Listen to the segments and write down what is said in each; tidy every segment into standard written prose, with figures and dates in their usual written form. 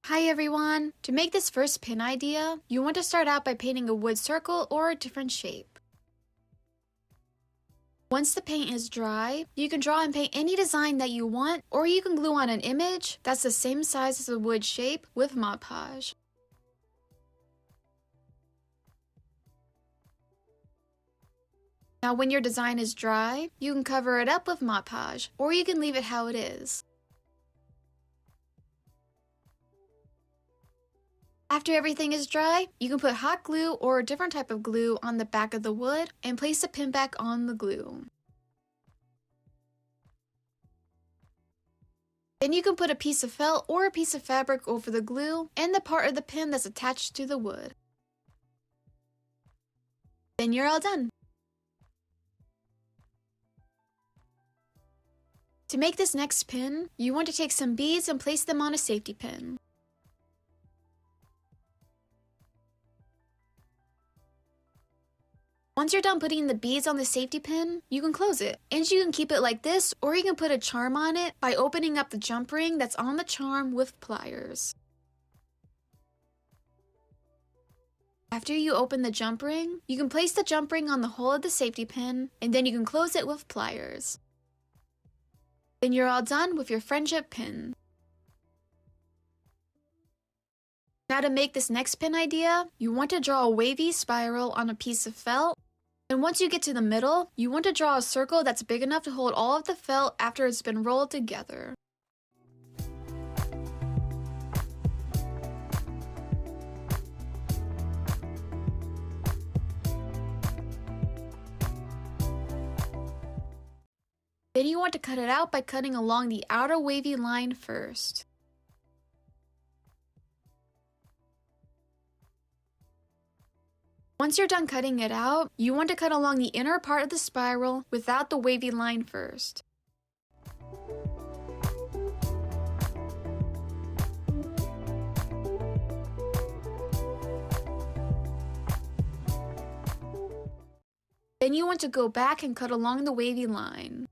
Hi everyone! To make this first pin idea, you want to start out by painting a wood circle or a different shape. Once the paint is dry, you can draw and paint any design that you want, or you can glue on an image that's the same size as the wood shape with Mod Podge. Now when your design is dry, you can cover it up with Mod Podge, or you can leave it how it is. After everything is dry, you can put hot glue or a different type of glue on the back of the wood and place the pin back on the glue. Then you can put a piece of felt or a piece of fabric over the glue and the part of the pin that's attached to the wood. Then you're all done! To make this next pin, you want to take some beads and place them on a safety pin. Once you're done putting the beads on the safety pin, you can close it. And you can keep it like this, or you can put a charm on it by opening up the jump ring that's on the charm with pliers. After you open the jump ring, you can place the jump ring on the hole of the safety pin, and then you can close it with pliers. Then you're all done with your friendship pin. Now to make this next pin idea, you want to draw a wavy spiral on a piece of felt. And once you get to the middle, you want to draw a circle that's big enough to hold all of the felt after it's been rolled together. Then you want to cut it out by cutting along the outer wavy line first. Once you're done cutting it out, you want to cut along the inner part of the spiral without the wavy line first. Then you want to go back and cut along the wavy line.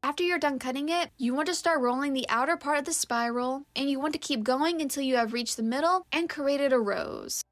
After you're done cutting it, you want to start rolling the outer part of the spiral, and you want to keep going until you have reached the middle and created a rose.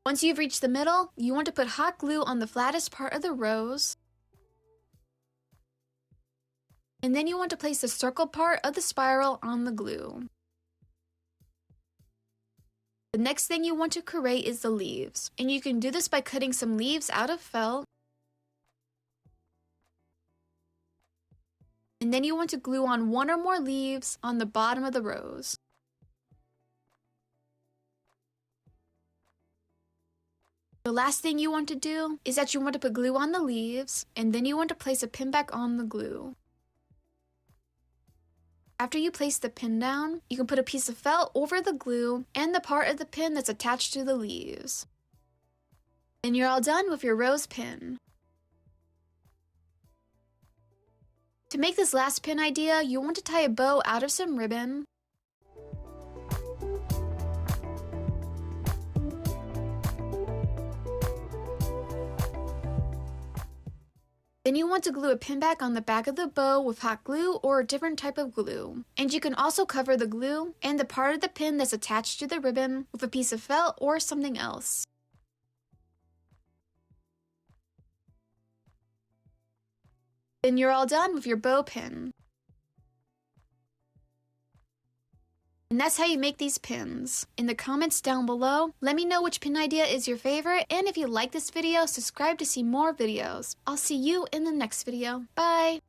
Once you've reached the middle, you want to put hot glue on the flattest part of the rose. And then you want to place the circle part of the spiral on the glue. The next thing you want to create is the leaves. And you can do this by cutting some leaves out of felt. And then you want to glue on one or more leaves on the bottom of the rose. The last thing you want to do is that you want to put glue on the leaves, and then you want to place a pin back on the glue. After you place the pin down, you can put a piece of felt over the glue and the part of the pin that's attached to the leaves. And you're all done with your rose pin. To make this last pin idea, you want to tie a bow out of some ribbon. Then you want to glue a pin back on the back of the bow with hot glue or a different type of glue. And you can also cover the glue and the part of the pin that's attached to the ribbon with a piece of felt or something else. Then you're all done with your bow pin. And that's how you make these pins. In the comments down below, let me know which pin idea is your favorite, and if you like this video, subscribe to see more videos. I'll see you in the next video. Bye!